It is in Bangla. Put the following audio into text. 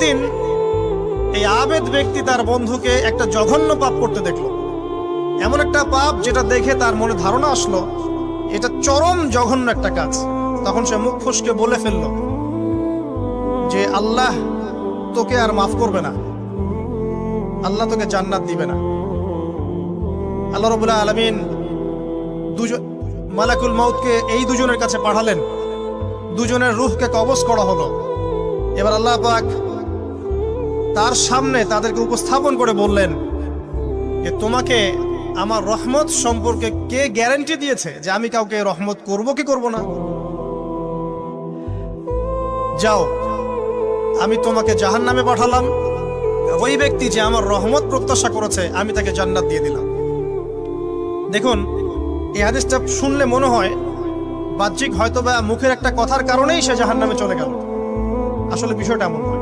একদিন এই আবেদ ব্যক্তি তার বন্ধুকে একটা জঘন্য পাপ করতে দেখলো। এমন একটা পাপ যেটা দেখে তার মনে ধারণা আসলো এটা চরম জঘন্য একটা কাজ। তখন সে মুখ ফসকে বলে ফেলল যে আল্লাহ তোকে আর মাফ করবে না, আল্লাহ তোকে জান্নাত দিবে না। আল্লাহ রাব্বুল আলামিন মালাকুল মউতকে এই দুজনের কাছে পাঠালেন, দুজনের রূহকে কবজ করা হলো। এবার আল্লাহ পাক তার সামনে তাদেরকে উপস্থাপন করে বললেন যে তোমাকে আমার রহমত সম্পর্কে কে গ্যারান্টি দিয়েছে যে আমি কাউকে রহমত করব কি করব না? যাও, আমি তোমাকে জাহান্নামে পাঠালাম, ওই ব্যক্তি যে আমার রহমত প্রত্যাশা করেছে আমি তাকে জান্নাত দিয়ে দিলাম। দেখুন, এই হাদিসটা শুনলে মনে হয় বাহ্যিক হয়তোবা মুখের একটা কথার কারণেই সে জাহান্নামে চলে গেল। আসলে বিষয়টা এমন না।